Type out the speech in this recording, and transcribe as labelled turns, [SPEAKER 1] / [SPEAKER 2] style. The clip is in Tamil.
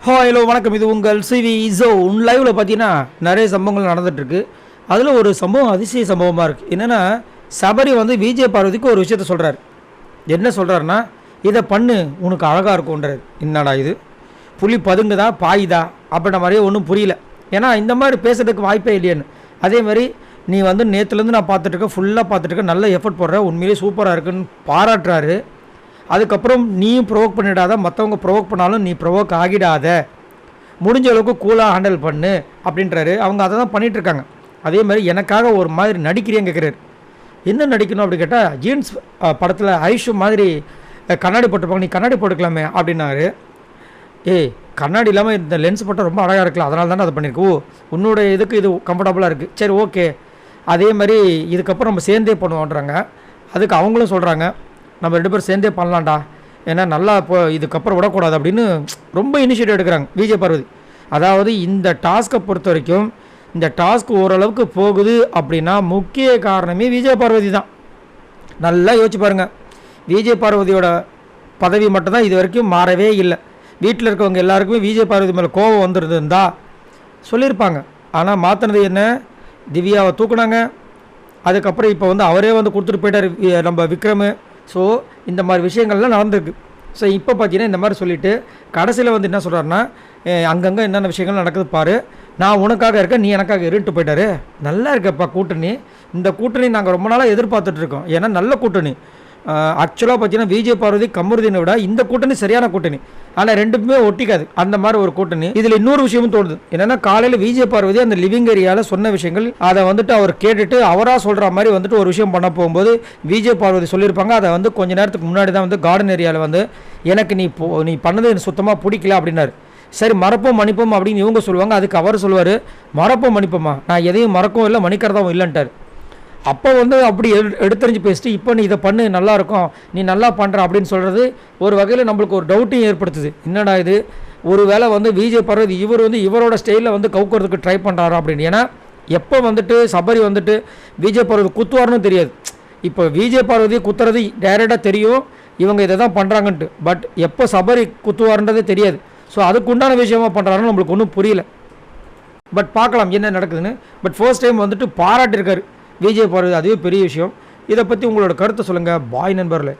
[SPEAKER 1] ஹலோ வணக்கம். இது உங்கள் சிவி ஜோன் லைவில் பார்த்தீங்கன்னா நிறைய சம்பவங்கள் நடந்துகிட்ருக்கு. அதில் ஒரு சம்பவம் அதிசய சம்பவமாக இருக்குது. என்னென்னா, சபரி வந்து விஜய் பார்வதிக்கு ஒரு விஷயத்த சொல்கிறார். என்ன சொல்கிறாருன்னா, இதை பண்ணு உனக்கு அழகாக இருக்கும்ன்றார். என்னடா இது, புலி பதுங்குதா பாயுதா அப்படின்ற மாதிரியே ஒன்றும் புரியல. ஏன்னா இந்த மாதிரி பேசுறதுக்கு வாய்ப்பே இல்லையான்னு. அதே மாதிரி நீ வந்து நேற்றுலேருந்து நான் பார்த்துட்ருக்கேன், ஃபுல்லாக பார்த்துட்ருக்கேன், நல்ல எஃபர்ட் போடுற, உண்மையிலேயே சூப்பராக இருக்குன்னு பாராட்டுறாரு. அதுக்கப்புறம் நீயும் ப்ரொவோக் பண்ணிடாத, மற்றவங்க ப்ரொவோக் பண்ணாலும் நீ ப்ரொவோக் ஆகிடாத, முடிஞ்ச அளவுக்கு கூலாக ஹேண்டில் பண்ணு அப்படின்றாரு. அவங்க அதை தான் பண்ணிகிட்ருக்காங்க. அதே மாதிரி எனக்காக ஒரு மாதிரி நடிக்கிறேன்னு கேட்குறாரு. என்ன நடிக்கணும் அப்படி கேட்டால், ஜீன்ஸ் படத்தில் ஐஷு மாதிரி கண்ணாடி போட்டுருப்பாங்க, நீ கண்ணாடி போட்டுக்கலாமே அப்படின்னாரு. ஏய், கண்ணாடி இல்லாமல் இந்த லென்ஸ் போட்டால் ரொம்ப அழகாக இருக்கலாம், அதனால தானே அதை பண்ணியிருக்கோம். உன்னோட இதுக்கு இது கம்ஃபர்டபுளாக இருக்குது, சரி ஓகே. அதே மாதிரி இதுக்கப்புறம் நம்ம சேர்ந்தே பண்ணுவோன்றாங்க. அதுக்கு அவங்களும் சொல்கிறாங்க, நம்ம 2 பேரும் சேர்ந்தே பண்ணலாம்டா, ஏன்னா நல்லா இப்போ இதுக்கப்புறம் விடக்கூடாது அப்படின்னு ரொம்ப இனிஷியேட்டிவ் எடுக்கிறாங்க விஜய் பார்வதி. அதாவது இந்த டாஸ்க்கை பொறுத்த வரைக்கும் இந்த டாஸ்க் ஓரளவுக்கு போகுது அப்படின்னா முக்கிய காரணமே விஜய் பார்வதி தான். நல்லா யோசிச்சு பாருங்கள். விஜய் பார்வதியோட பதவி மட்டும்தான் இது வரைக்கும் மாறவே இல்லை. வீட்டில் இருக்கவங்க எல்லாருக்குமே விஜய் பார்வதி மேலே கோபம் வந்துருந்தா சொல்லியிருப்பாங்க. ஆனால் மாற்றினது என்ன, திவ்யாவை தூக்குனாங்க. அதுக்கப்புறம் இப்போ வந்து அவரே வந்து கொடுத்துட்டு போயிட்டார் நம்ம விக்ரமு. ஸோ இந்த மாதிரி விஷயங்கள்லாம் நடந்திருக்கு. ஸோ இப்போ பார்த்தீங்கன்னா இந்த மாதிரி சொல்லிவிட்டு கடைசியில் வந்து என்ன சொல்கிறாருன்னா, அங்கங்கே என்னென்ன விஷயங்கள் நடக்குது பாரு, நான் உனக்காக இருக்கேன், நீ எனக்காக இருட்டு போயிட்டாரு. நல்லா இருக்கப்பா கூட்டணி. இந்த கூட்டணி நாங்கள் ரொம்ப நாளாக எதிர்பார்த்துட்ருக்கோம். ஏன்னா நல்ல கூட்டணி. ஆக்சுவலாக பார்த்தீங்கன்னா விஜய் பார்வதி கமருதீனை விட இந்த கூட்டணி சரியான கூட்டணி. ஆனால் ரெண்டுமே ஒட்டிக்காது, அந்த மாதிரி ஒரு கூட்டணி. இதில் இன்னொரு விஷயமும் தோணுது. என்னென்னா, காலையில் விஜய் பார்வதி அந்த லிவிங் ஏரியாவில் சொன்ன விஷயங்கள் அதை வந்துட்டு அவர் கேட்டுட்டு அவராக சொல்கிற மாதிரி வந்துட்டு ஒரு விஷயம் பண்ண போகும்போது விஜய் பார்வதி சொல்லியிருப்பாங்க. அதை வந்து கொஞ்ச நேரத்துக்கு முன்னாடி தான் வந்து கார்டன் ஏரியாவில் வந்து எனக்கு நீ பண்ணது எனக்கு சுத்தமாக பிடிக்கல அப்படின்னாரு. சரி மறப்போம் மன்னிப்போம் அப்படின்னு இவங்க சொல்லுவாங்க. அதுக்கு அவர் சொல்லுவார், மறப்போம் மன்னிப்போமா, நான் எதையும் மறக்கவும் இல்லை மன்னிக்கிறதாவும் இல்லைன்ட்டார். அப்போ வந்து அப்படி எடுத்தறிஞ்சு பேசிட்டு இப்போ நீ இதை பண்ணு நல்லாயிருக்கும், நீ நல்லா பண்ணுற அப்படின்னு சொல்கிறது ஒரு வகையில் நம்மளுக்கு ஒரு டவுட்டையும் ஏற்படுத்துது. என்னடா இது, ஒரு வேளை வந்து விஜய் பார்வதி இவர் வந்து இவரோட ஸ்டைலில் வந்து கவுக்கிறதுக்கு ட்ரை பண்ணுறாரு அப்படின்னு. ஏன்னா எப்போ வந்துட்டு சபரி வந்துட்டு விஜய் பார்வதி குத்துவார்னு தெரியாது. இப்போ விஜய் பார்வதி குத்துறது டைரெக்டாக தெரியும், இவங்க இதை தான் பண்ணுறாங்கன்ட்டு. பட் எப்போ சபரி குத்துவார்ன்றதே தெரியாது. ஸோ அதுக்குண்டான விஷயமா பண்ணுறாருன்னு நம்மளுக்கு ஒன்றும் புரியல. பட் பார்க்கலாம் என்ன நடக்குதுன்னு. பட் ஃபர்ஸ்ட் டைம் வந்துட்டு பாராட்டியிருக்காரு விஜய் பார்வதி, அதுவே பெரிய விஷயம். இதை பற்றி உங்களோட கருத்தை சொல்லுங்கள். பாய் நண்பர்களே.